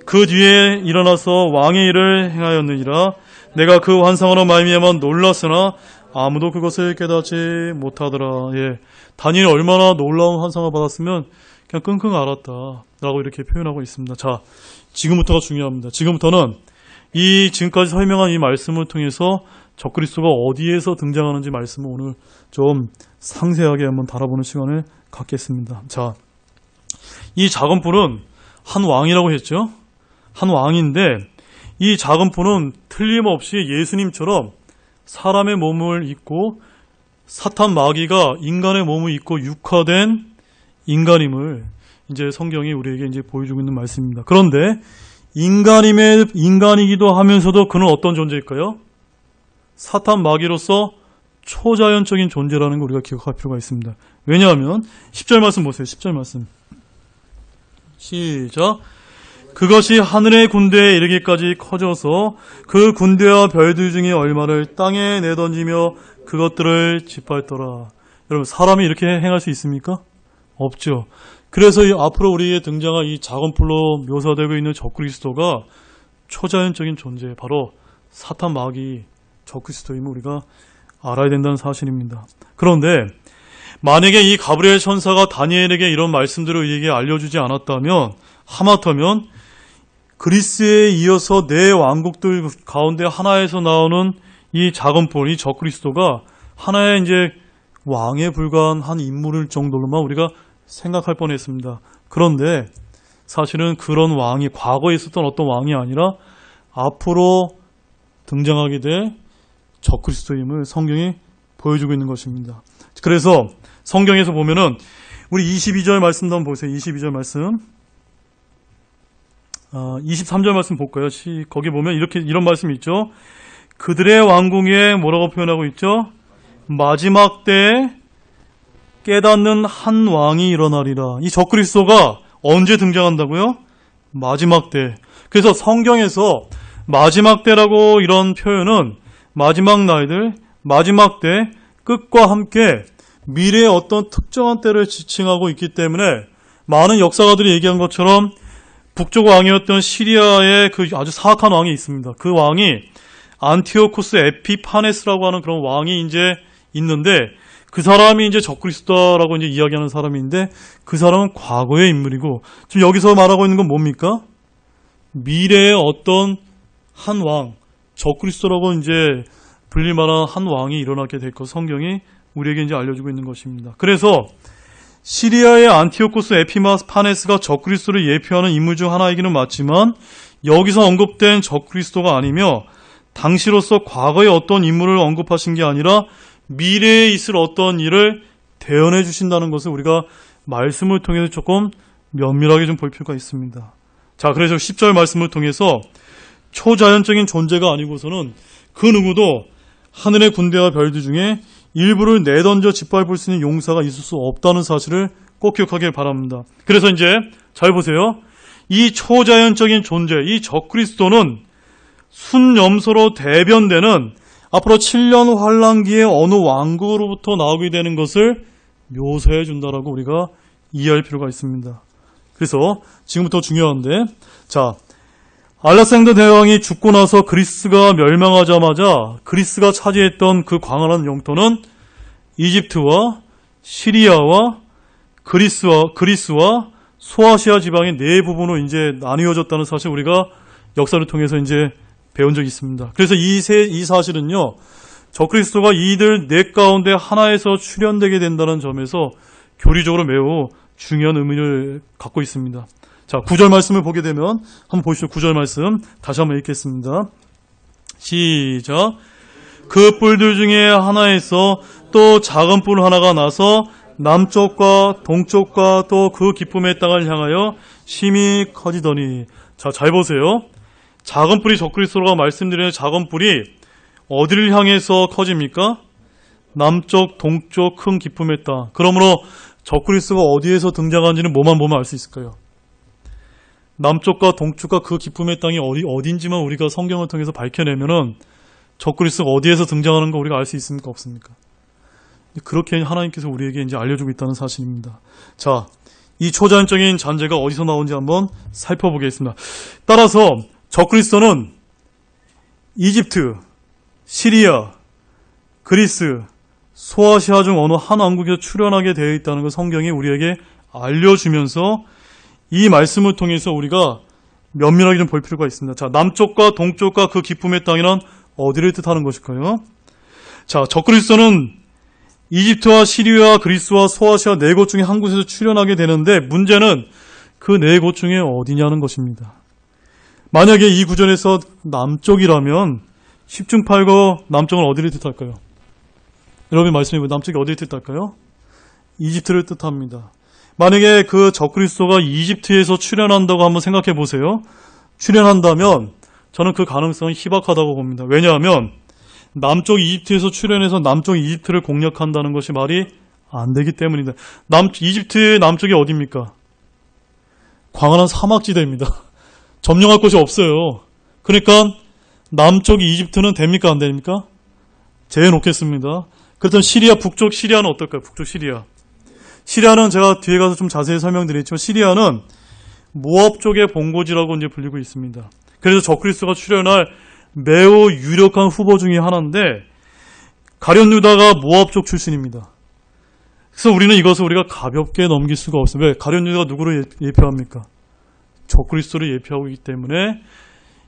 그 뒤에 일어나서 왕의 일을 행하였느니라. 내가 그 환상으로 말미암아 놀랐으나 아무도 그것을 깨닫지 못하더라. 예, 다니엘이 얼마나 놀라운 환상을 받았으면 그냥 끙끙 앓았다라고 이렇게 표현하고 있습니다. 자, 지금부터가 중요합니다. 지금부터는 이 지금까지 설명한 이 말씀을 통해서 적그리스도가 어디에서 등장하는지 말씀을 오늘 좀 상세하게 한번 달아보는 시간을 갖겠습니다. 자, 이 작은 뿔은 한 왕이라고 했죠. 한 왕인데 이 작은 뿔은 틀림없이 예수님처럼 사람의 몸을 입고 사탄 마귀가 인간의 몸을 입고 육화된 인간임을 이제 성경이 우리에게 이제 보여주고 있는 말씀입니다. 그런데 인간이기도 하면서도 그는 어떤 존재일까요? 사탄 마귀로서 초자연적인 존재라는 걸 우리가 기억할 필요가 있습니다. 왜냐하면 10절 말씀 보세요. 10절 말씀. 시작. 그것이 하늘의 군대에 이르기까지 커져서 그 군대와 별들 중에 얼마를 땅에 내던지며 그것들을 짓밟더라. 여러분, 사람이 이렇게 행할 수 있습니까? 없죠. 그래서 이 앞으로 우리에게 등장한 이 작은 뿔로 묘사되고 있는 적그리스도가 초자연적인 존재, 바로 사탄 마귀 적그리스도임을 우리가 알아야 된다는 사실입니다. 그런데 만약에 이 가브리엘 천사가 다니엘에게 이런 말씀들을 우리에게 알려주지 않았다면 하마터면 그리스에 이어서 네 왕국들 가운데 하나에서 나오는 이 작은 뿔, 이 적그리스도가 하나의 이제 왕에 불과한 한 인물일 정도로만 우리가 생각할 뻔했습니다. 그런데 사실은 그런 왕이 과거에 있었던 어떤 왕이 아니라 앞으로 등장하게 될 적그리스도임을 성경이 보여주고 있는 것입니다. 그래서 성경에서 보면은 우리 22절 말씀도 한번 보세요. 22절 말씀. 23절 말씀 볼까요? 거기 보면 이런 말씀이 있죠. 그들의 왕궁에 뭐라고 표현하고 있죠? 마지막 때에 깨닫는 한 왕이 일어나리라. 이 적그리스도가 언제 등장한다고요? 마지막 때. 그래서 성경에서 마지막 때라고 이런 표현은 마지막 날들, 마지막 때, 끝과 함께 미래의 어떤 특정한 때를 지칭하고 있기 때문에 많은 역사가들이 얘기한 것처럼 북쪽 왕이었던 시리아의 그 아주 사악한 왕이 있습니다. 그 왕이 안티오코스 에피파네스라고 하는 그런 왕이 이제 있는데 그 사람이 이제 적그리스도라고 이제 이야기하는 사람인데 그 사람은 과거의 인물이고 지금 여기서 말하고 있는 건 뭡니까? 미래의 어떤 한 왕, 적그리스도라고 이제 불릴 만한 한 왕이 일어나게 될 것 성경이 우리에게 이제 알려주고 있는 것입니다. 그래서 시리아의 안티오코스 에피파네스가 적그리스도를 예표하는 인물 중 하나이기는 맞지만 여기서 언급된 적그리스도가 아니며 당시로서 과거의 어떤 인물을 언급하신 게 아니라 미래에 있을 어떤 일을 대언해 주신다는 것을 우리가 말씀을 통해서 조금 면밀하게 좀 볼 필요가 있습니다. 자, 그래서 10절 말씀을 통해서 초자연적인 존재가 아니고서는 그 누구도 하늘의 군대와 별들 중에 일부를 내던져 짓밟을 수 있는 용사가 있을 수 없다는 사실을 꼭 기억하길 바랍니다. 그래서 이제 잘 보세요. 이 초자연적인 존재, 이 적그리스도는 순염소로 대변되는 앞으로 7년 환란기에 어느 왕국으로부터 나오게 되는 것을 묘사해 준다라고 우리가 이해할 필요가 있습니다. 그래서 지금부터 중요한데, 자, 알렉산더 대왕이 죽고 나서 그리스가 멸망하자마자 그리스가 차지했던 그 광활한 영토는 이집트와 시리아와 그리스와 소아시아 지방의 네 부분으로 이제 나뉘어졌다는 사실 우리가 역사를 통해서 이제 배운 적이 있습니다. 그래서 이 사실은요, 적그리스도가 이들 넷 가운데 하나에서 출현되게 된다는 점에서 교리적으로 매우 중요한 의미를 갖고 있습니다. 자, 9절 말씀을 보게 되면 한번 보시죠. 9절 말씀 다시 한번 읽겠습니다. 시작. 그 뿔들 중에 하나에서 또 작은 뿔 하나가 나서 남쪽과 동쪽과 또 그 기쁨의 땅을 향하여 심히 커지더니. 자, 잘 보세요. 작은 뿔이 적그리스도가 말씀드리는 작은 뿔이 어디를 향해서 커집니까? 남쪽, 동쪽 큰 기쁨의 땅. 그러므로 적그리스도가 어디에서 등장하는지는 뭐만 보면 알 수 있을까요? 남쪽과 동쪽과 그 기쁨의 땅이 어딘지만 우리가 성경을 통해서 밝혀내면은 적그리스도가 어디에서 등장하는 거 우리가 알 수 있습니까? 없습니까? 그렇게 하나님께서 우리에게 이제 알려주고 있다는 사실입니다. 자, 이 초자연적인 잔재가 어디서 나오는지 한번 살펴보겠습니다. 따라서 적그리스도는 이집트, 시리아, 그리스, 소아시아 중 어느 한 왕국에서 출현하게 되어 있다는 걸 성경이 우리에게 알려주면서 이 말씀을 통해서 우리가 면밀하게 좀 볼 필요가 있습니다. 자, 남쪽과 동쪽과 그 기쁨의 땅이란 어디를 뜻하는 것일까요? 자, 적그리스도는 이집트와 시리아, 그리스와 소아시아 네 곳 중에 한 곳에서 출현하게 되는데 문제는 그 네 곳 중에 어디냐는 것입니다. 만약에 이 구절에서 남쪽이라면 10중 8구 남쪽은 어디를 뜻할까요? 여러분이 말씀해보세요. 남쪽이 어디를 뜻할까요? 이집트를 뜻합니다. 만약에 그 적그리스도가 이집트에서 출현한다고 한번 생각해 보세요. 출현한다면 저는 그 가능성은 희박하다고 봅니다. 왜냐하면 남쪽 이집트에서 출현해서 남쪽 이집트를 공략한다는 것이 말이 안 되기 때문입니다. 이집트의 남쪽이 어디입니까? 광활한 사막지대입니다. 점령할 곳이 없어요. 그러니까 남쪽 이집트는 됩니까? 안 됩니까? 재해놓겠습니다. 그렇다면 시리아, 북쪽 시리아는 어떨까요? 북쪽 시리아. 시리아는 제가 뒤에 가서 좀 자세히 설명드리겠지만 시리아는 모압 쪽의 본고지라고 이제 불리고 있습니다. 그래서 적그리스도가 출현할 매우 유력한 후보 중에 하나인데 가룟 유다가 모압 쪽 출신입니다. 그래서 우리는 이것을 우리가 가볍게 넘길 수가 없어요. 왜? 가룟 유다가 누구를 예표합니까? 적그리스도를 예표하고 있기 때문에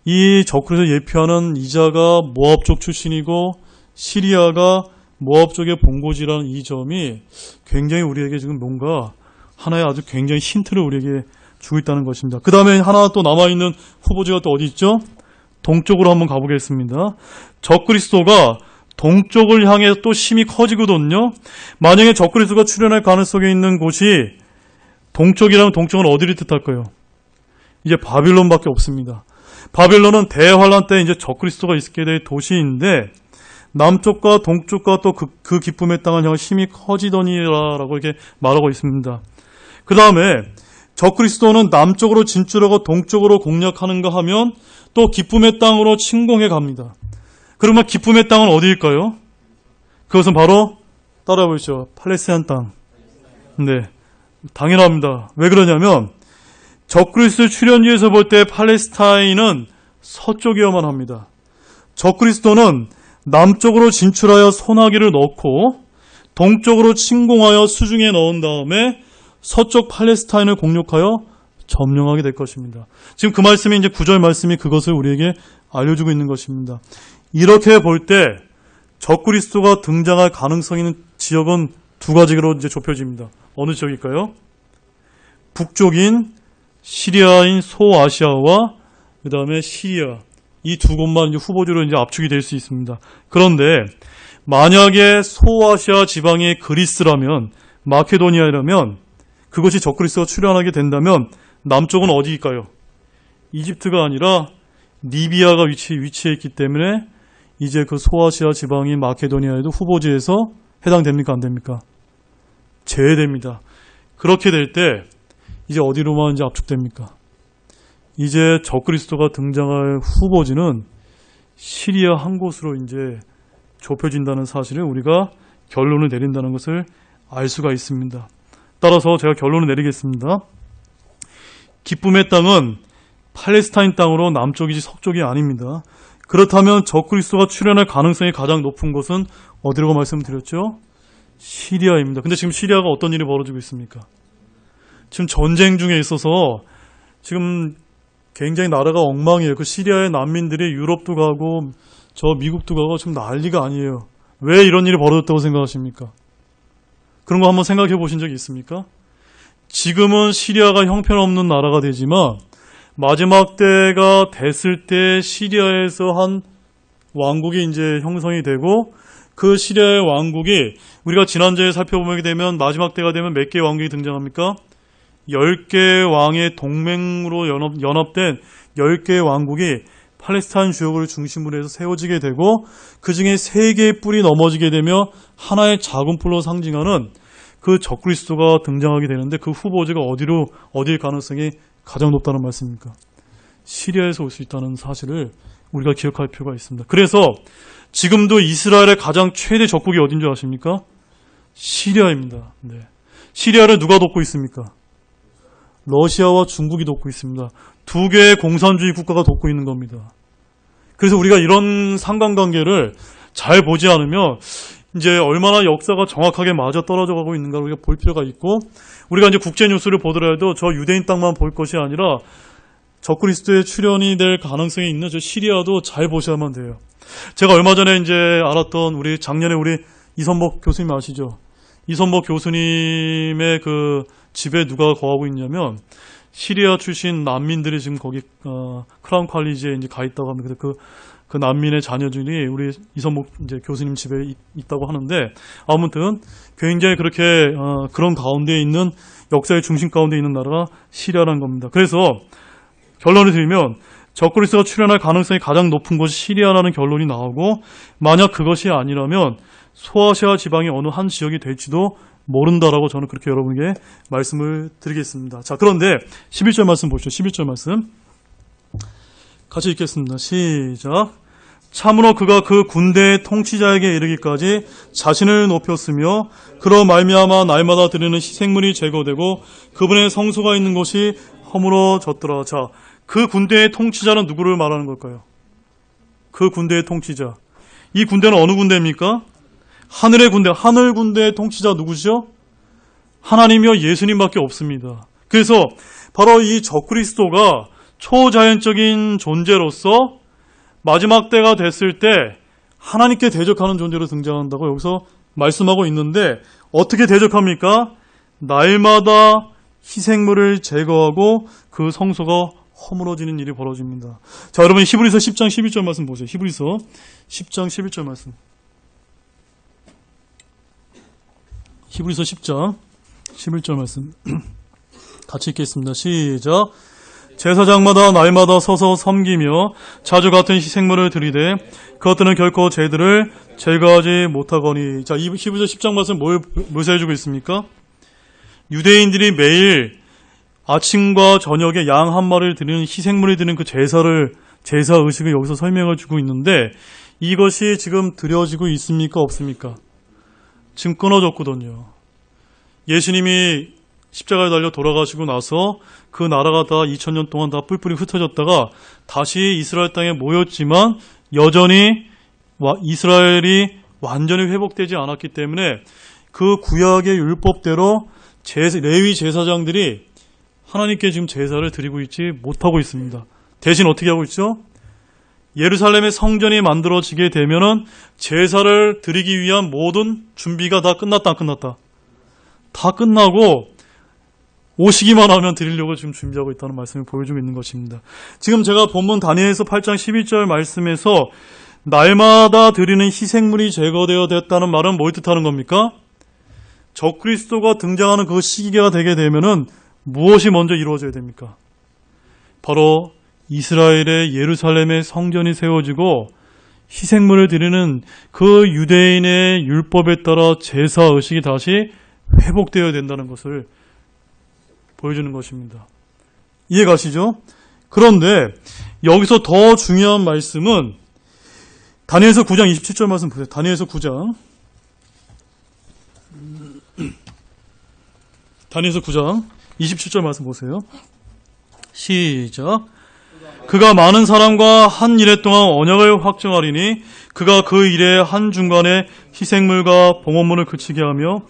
이 적그리스도를 예표하는 이자가 모압 쪽 출신이고 시리아가 모압 쪽의 본고지라는 이 점이 굉장히 우리에게 지금 뭔가 하나의 아주 굉장히 힌트를 우리에게 주고 있다는 것입니다. 그 다음에 하나 또 남아있는 후보지가 또 어디 있죠? 동쪽으로 한번 가보겠습니다. 적그리스도가 동쪽을 향해 또 심히 커지거든요. 만약에 적그리스도가 출현할 가능성이 있는 곳이 동쪽이라면 동쪽은 어디를 뜻할까요? 이제 바빌론밖에 없습니다. 바빌론은 대환란 때 이제 적그리스도가 있게 될 도시인데 남쪽과 동쪽과 또 그 기쁨의 땅을 향해 심히 커지더니라라고 이렇게 말하고 있습니다. 그 다음에 적그리스도는 남쪽으로 진출하고 동쪽으로 공략하는가 하면 또 기쁨의 땅으로 침공해 갑니다. 그러면 기쁨의 땅은 어디일까요? 그것은 바로 따라해 보시죠. 팔레스타인 땅. 네, 당연합니다. 왜 그러냐면 적그리스도 출현지에서 볼 때 팔레스타인은 서쪽이어만 합니다. 적그리스도는 남쪽으로 진출하여 소나기를 넣고 동쪽으로 침공하여 수중에 넣은 다음에 서쪽 팔레스타인을 공격하여 점령하게 될 것입니다. 지금 그 말씀이 이제 9절 말씀이 그것을 우리에게 알려주고 있는 것입니다. 이렇게 볼 때 적그리스도가 등장할 가능성 있는 지역은 두 가지로 이제 좁혀집니다. 어느 지역일까요? 북쪽인 시리아인 소아시아와 그 다음에 시리아, 이 두 곳만 이제 후보지로 이제 압축이 될 수 있습니다. 그런데 만약에 소아시아 지방이 그리스라면, 마케도니아라면 그것이 적그리스도가 출현하게 된다면 남쪽은 어디일까요? 이집트가 아니라 리비아가 위치해 있기 때문에 이제 그 소아시아 지방인 마케도니아에도 후보지에서 해당됩니까? 안 됩니까? 제외됩니다. 그렇게 될 때 이제 어디로만 이제 압축됩니까? 이제 적그리스도가 등장할 후보지는 시리아 한 곳으로 이제 좁혀진다는 사실을 우리가 결론을 내린다는 것을 알 수가 있습니다. 따라서 제가 결론을 내리겠습니다. 기쁨의 땅은 팔레스타인 땅으로 남쪽이지 서쪽이 아닙니다. 그렇다면 적그리스도가 출현할 가능성이 가장 높은 곳은 어디라고 말씀드렸죠? 시리아입니다. 근데 지금 시리아가 어떤 일이 벌어지고 있습니까? 지금 전쟁 중에 있어서 지금 굉장히 나라가 엉망이에요. 그 시리아의 난민들이 유럽도 가고 저 미국도 가고 지금 난리가 아니에요. 왜 이런 일이 벌어졌다고 생각하십니까? 그런 거 한번 생각해 보신 적이 있습니까? 지금은 시리아가 형편없는 나라가 되지만 마지막 때가 됐을 때 시리아에서 한 왕국이 이제 형성이 되고 그 시리아의 왕국이 우리가 지난주에 살펴보게 되면 마지막 때가 되면 몇 개의 왕국이 등장합니까? 10개의 왕의 동맹으로 연합된 10개의 왕국이 팔레스타인 주역을 중심으로 해서 세워지게 되고 그 중에 3개의 뿔이 넘어지게 되며 하나의 작은 뿔로 상징하는 그 적그리스도가 등장하게 되는데 그 후보지가 어디일 가능성이 가장 높다는 말씀입니까? 시리아에서 올 수 있다는 사실을 우리가 기억할 필요가 있습니다. 그래서 지금도 이스라엘의 가장 최대 적국이 어딘 줄 아십니까? 시리아입니다. 네. 시리아를 누가 돕고 있습니까? 러시아와 중국이 돕고 있습니다. 두 개의 공산주의 국가가 돕고 있는 겁니다. 그래서 우리가 이런 상관관계를 잘 보지 않으면 이제 얼마나 역사가 정확하게 맞아 떨어져 가고 있는가 우리가 볼 필요가 있고 우리가 이제 국제 뉴스를 보더라도 저 유대인 땅만 볼 것이 아니라 적그리스도의 출현이 될 가능성이 있는 저 시리아도 잘 보셔야만 돼요. 제가 얼마 전에 이제 알았던 작년에 우리 이선복 교수님 아시죠? 이선복 교수님의 그 집에 누가 거하고 있냐면 시리아 출신 난민들이 지금 거기 크라운 칼리지에 이제 가 있다고 합니다. 그래서 그 난민의 자녀들이 우리 이선복 이제 교수님 집에 있다고 하는데 아무튼 굉장히 그렇게 그런 가운데 있는 역사의 중심 가운데 있는 나라가 시리아라는 겁니다. 그래서 결론을 드리면 적그리스도가 출현할 가능성이 가장 높은 곳이 시리아라는 결론이 나오고 만약 그것이 아니라면 소아시아 지방의 어느 한 지역이 될지도 모른다라고 저는 그렇게 여러분에게 말씀을 드리겠습니다. 자, 그런데 11절 말씀 보시죠. 11절 말씀 같이 읽겠습니다. 시작. 참으로 그가 그 군대의 통치자에게 이르기까지 자신을 높였으며 그로 말미암아 날마다 드리는 희생물이 제거되고 그분의 성소가 있는 곳이 허물어졌더라. 자, 그 군대의 통치자는 누구를 말하는 걸까요? 그 군대의 통치자. 이 군대는 어느 군대입니까? 하늘의 군대, 하늘 군대의 통치자 누구죠? 하나님이요 예수님밖에 없습니다. 그래서 바로 이 적그리스도가 초자연적인 존재로서 마지막 때가 됐을 때 하나님께 대적하는 존재로 등장한다고 여기서 말씀하고 있는데 어떻게 대적합니까? 날마다 희생물을 제거하고 그 성소가 허물어지는 일이 벌어집니다. 자, 여러분 히브리서 10장 11절 말씀 보세요. 히브리서 10장 11절 말씀. 히브리서 10장 11절 말씀 같이 읽겠습니다. 시작. 제사장마다 날마다 서서 섬기며 자주 같은 희생물을 드리되 그것들은 결코 죄들을 제거하지 못하거니. 자, 이 히브리서 10장 말씀 뭘 묘사해주고 있습니까? 유대인들이 매일 아침과 저녁에 양 한 마리를 드리는 희생물을 드리는 그 제사 의식을 여기서 설명을 주고 있는데 이것이 지금 드려지고 있습니까? 없습니까? 지금 끊어졌거든요. 예수님이 십자가에 달려 돌아가시고 나서 그 나라가 다 2000년 동안 다 뿔뿔이 흩어졌다가 다시 이스라엘 땅에 모였지만 여전히 이스라엘이 완전히 회복되지 않았기 때문에 그 구약의 율법대로 레위 제사장들이 하나님께 지금 제사를 드리고 있지 못하고 있습니다. 대신 어떻게 하고 있죠? 예루살렘의 성전이 만들어지게 되면은 제사를 드리기 위한 모든 준비가 다 끝났다, 안 끝났다? 다 끝나고 오시기만 하면 드리려고 지금 준비하고 있다는 말씀을 보여주고 있는 것입니다. 지금 제가 본문 다니엘서 8장 11절 말씀에서 날마다 드리는 희생물이 제거되어 됐다는 말은 뭘 뜻하는 겁니까? 적그리스도가 등장하는 그 시기가 되게 되면은 무엇이 먼저 이루어져야 됩니까? 바로 이스라엘의 예루살렘의 성전이 세워지고 희생물을 드리는 그 유대인의 율법에 따라 제사 의식이 다시 회복되어야 된다는 것을 보여주는 것입니다. 이해 가시죠? 그런데 여기서 더 중요한 말씀은 다니엘서 9장 27절 말씀 보세요. 다니엘서 9장 27절 말씀 보세요. 시작. 그가 많은 사람과 한 일해 동안 언약을 확정하리니 그가 그 일의 한 중간에 희생물과 봉헌물을 그치게 하며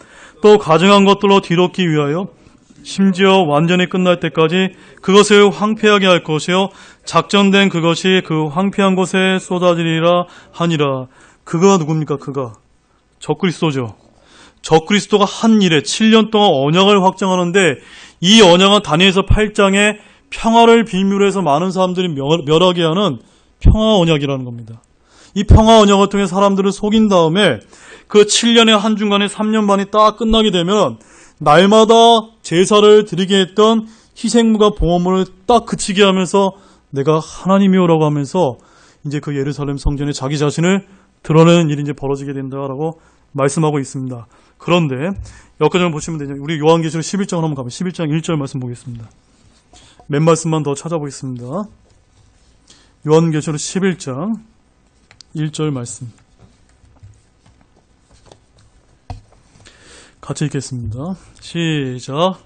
또 가증한 것들로 뒤덮기 위하여 심지어 완전히 끝날 때까지 그것을 황폐하게 할 것이요 작전된 그것이 그 황폐한 곳에 쏟아지리라 하니라. 그가 누굽니까? 그가 적그리스도죠. 적그리스도가 한 일에 7년 동안 언약을 확정하는데 이 언약은 다니엘서 8장에 평화를 빌미로 해서 많은 사람들이 멸하게 하는 평화 언약이라는 겁니다. 이 평화 언약을 통해 사람들을 속인 다음에 그 7년의 한중간에 3년 반이 딱 끝나게 되면 날마다 제사를 드리게 했던 희생물과 봉헌물을 딱 그치게 하면서 내가 하나님이오라고 하면서 이제 그 예루살렘 성전에 자기 자신을 드러내는 일이 이제 벌어지게 된다라고 말씀하고 있습니다. 그런데 여기까지 보시면 되죠. 우리 요한계시록 11장을 한번 가면 11장 1절 말씀 보겠습니다. 몇 말씀만 더 찾아보겠습니다. 요한계시록 11장 1절 말씀 같이 읽겠습니다. 시작.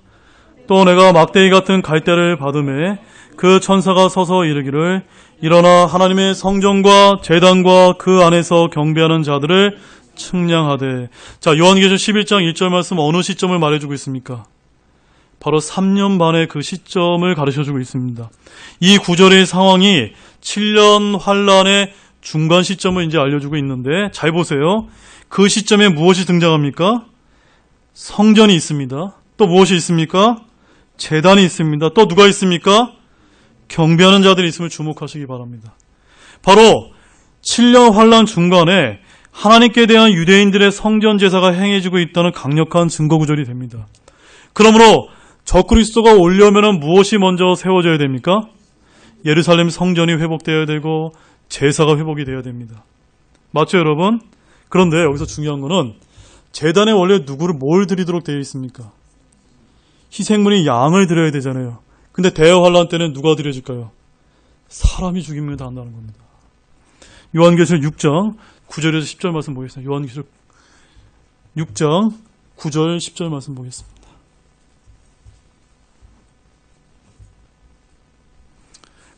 또 내가 막대기 같은 갈대를 받음에 그 천사가 서서 이르기를 일어나 하나님의 성전과 제단과 그 안에서 경배하는 자들을 측량하되. 자, 요한계시록 11장 1절 말씀 어느 시점을 말해주고 있습니까? 바로 3년 반의 그 시점을 가르쳐주고 있습니다. 이 구절의 상황이 7년 환란의 중간 시점을 이제 알려주고 있는데 잘 보세요. 그 시점에 무엇이 등장합니까? 성전이 있습니다. 또 무엇이 있습니까? 제단이 있습니다. 또 누가 있습니까? 경배하는 자들이 있음을 주목하시기 바랍니다. 바로 7년 환란 중간에 하나님께 대한 유대인들의 성전 제사가 행해지고 있다는 강력한 증거 구절이 됩니다. 그러므로 적그리스도가 오려면 무엇이 먼저 세워져야 됩니까? 예루살렘 성전이 회복되어야 되고 제사가 회복이 되어야 됩니다. 맞죠, 여러분? 그런데 여기서 중요한 거는 제단에 원래 뭘 드리도록 되어 있습니까? 희생물이 양을 드려야 되잖아요. 근데 대환란 때는 누가 드려질까요? 사람이 죽임을 당한다는 겁니다. 요한계시록 6장 9절에서 10절 말씀 보겠습니다. 요한계시록 6장 9절 10절 말씀 보겠습니다.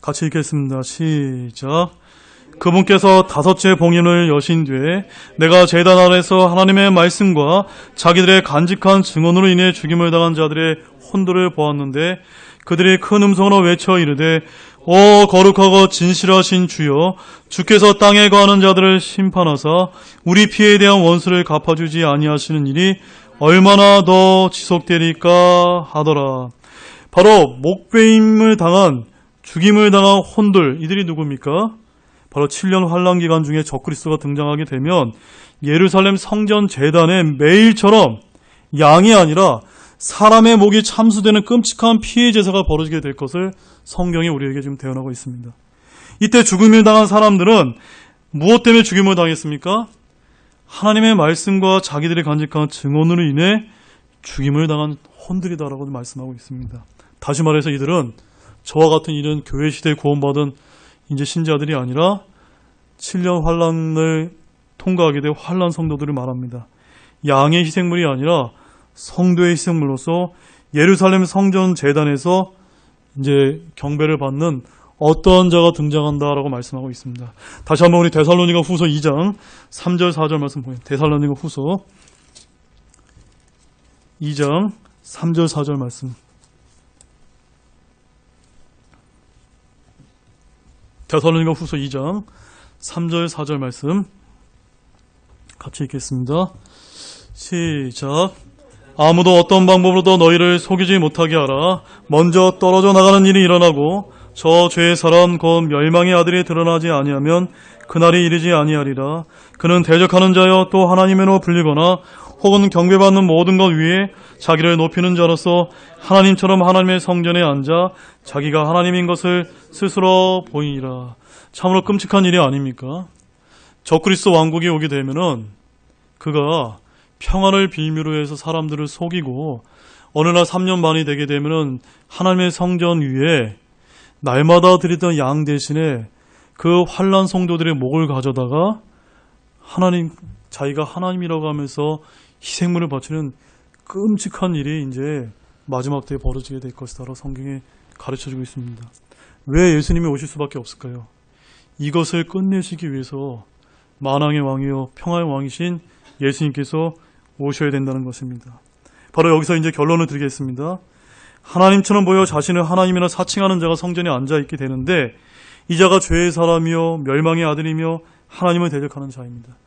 같이 읽겠습니다. 시작. 그분께서 다섯째 봉인을 여신 뒤에 내가 제단 아래서 하나님의 말씀과 자기들의 간직한 증언으로 인해 죽임을 당한 자들의 혼들을 보았는데 그들이 큰 음성으로 외쳐 이르되 오 거룩하고 진실하신 주여 주께서 땅에 거하는 자들을 심판하사 우리 피해에 대한 원수를 갚아주지 아니하시는 일이 얼마나 더 지속되리까 하더라. 바로 목베임을 당한 죽임을 당한 혼들, 이들이 누굽니까? 바로 7년 환란 기간 중에 적그리스도가 등장하게 되면 예루살렘 성전 제단에 매일처럼 양이 아니라 사람의 목이 참수되는 끔찍한 피해 제사가 벌어지게 될 것을 성경이 우리에게 지금 대언하고 있습니다. 이때 죽임을 당한 사람들은 무엇 때문에 죽임을 당했습니까? 하나님의 말씀과 자기들이 간직한 증언으로 인해 죽임을 당한 혼들이다라고 말씀하고 있습니다. 다시 말해서 이들은 저와 같은 이런 교회 시대에 구원받은 이제 신자들이 아니라 7년 환란을 통과하게 된 환란 성도들을 말합니다. 양의 희생물이 아니라 성도의 희생물로서 예루살렘 성전 제단에서 이제 경배를 받는 어떠한 자가 등장한다라고 말씀하고 있습니다. 다시 한번 우리 데살로니가 후서 2장 3절 4절 말씀 보세요. 데살로니가 후서 2장 3절 4절 말씀. 데살로니가 후서 2장 3절 4절 말씀 같이 읽겠습니다. 시작. 아무도 어떤 방법으로도 너희를 속이지 못하게 하라. 먼저 떨어져 나가는 일이 일어나고 저 죄의 사람 곧 멸망의 아들이 드러나지 아니하면 그날이 이르지 아니하리라. 그는 대적하는 자여 또 하나님으로 불리거나 혹은 경배받는 모든 것 위에 자기를 높이는 자로서 하나님처럼 하나님의 성전에 앉아 자기가 하나님인 것을 스스로 보이니라. 참으로 끔찍한 일이 아닙니까? 적그리스도 왕국이 오게 되면은 그가 평안을 빌미로 해서 사람들을 속이고 어느 날 3년 만이 되게 되면은 하나님의 성전 위에 날마다 드리던 양 대신에 그 환난 성도들의 목을 가져다가 하나님, 자기가 하나님이라고 하면서 희생물을 바치는 끔찍한 일이 이제 마지막 때에 벌어지게 될 것이다라고 성경에 가르쳐주고 있습니다. 왜 예수님이 오실 수밖에 없을까요? 이것을 끝내시기 위해서 만왕의 왕이요 평화의 왕이신 예수님께서 오셔야 된다는 것입니다. 바로 여기서 이제 결론을 드리겠습니다. 하나님처럼 보여 자신을 하나님이라 사칭하는 자가 성전에 앉아있게 되는데 이 자가 죄의 사람이요 멸망의 아들이며 하나님을 대적하는 자입니다.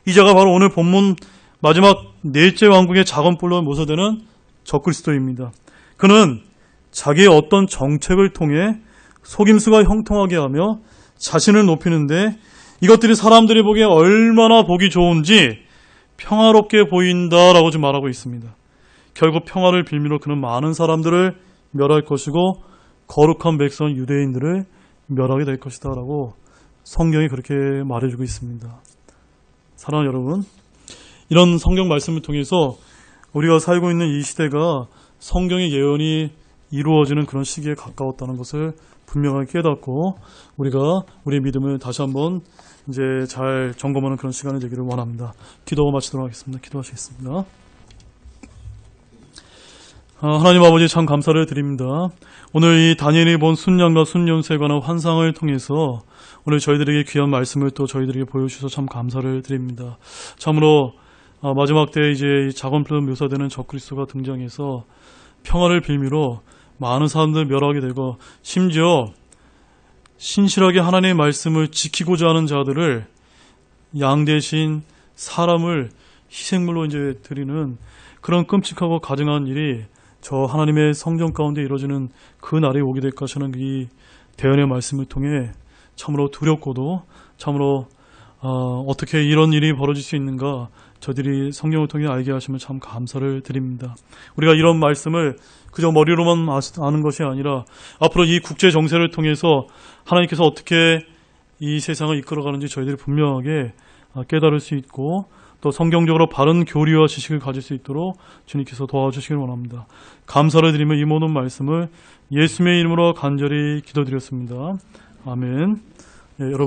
이 자가 바로 오늘 본문 마지막 넷째 왕국의 작은뿔로 묘사되는 적그리스도입니다. 그는 자기의 어떤 정책을 통해 속임수가 형통하게 하며 자신을 높이는데 이것들이 사람들이 보기에 얼마나 보기 좋은지 평화롭게 보인다라고 지금 말하고 있습니다. 결국 평화를 빌미로 그는 많은 사람들을 멸할 것이고 거룩한 백성 유대인들을 멸하게 될 것이다 라고 성경이 그렇게 말해주고 있습니다. 사랑하는 여러분, 이런 성경 말씀을 통해서 우리가 살고 있는 이 시대가 성경의 예언이 이루어지는 그런 시기에 가까웠다는 것을 분명하게 깨닫고 우리가 우리의 믿음을 다시 한번 이제 잘 점검하는 그런 시간이 되기를 원합니다. 기도하고 마치도록 하겠습니다. 기도하시겠습니다. 하나님 아버지 참 감사를 드립니다. 오늘 이 다니엘이 본 순양과 순염소에 관한 환상을 통해서 오늘 저희들에게 귀한 말씀을 또 저희들에게 보여주셔서 참 감사를 드립니다. 참으로 마지막 때 이제 작은뿔로 묘사되는 적그리스도가 등장해서 평화를 빌미로 많은 사람들 멸하게 되고 심지어 신실하게 하나님의 말씀을 지키고자 하는 자들을 양 대신 사람을 희생물로 이제 드리는 그런 끔찍하고 가증한 일이 저 하나님의 성전 가운데 이루어지는 그 날이 오게 될 것이라는 이 대언의 말씀을 통해 참으로 두렵고도 참으로 어떻게 이런 일이 벌어질 수 있는가 저들이 성경을 통해 알게 하시면 참 감사를 드립니다. 우리가 이런 말씀을 그저 머리로만 아는 것이 아니라 앞으로 이 국제 정세를 통해서 하나님께서 어떻게 이 세상을 이끌어가는지 저희들이 분명하게 깨달을 수 있고 또 성경적으로 바른 교리와 지식을 가질 수 있도록 주님께서 도와주시길 원합니다. 감사를 드리며 이 모든 말씀을 예수님의 이름으로 간절히 기도드렸습니다. 아멘. 네, 여러분.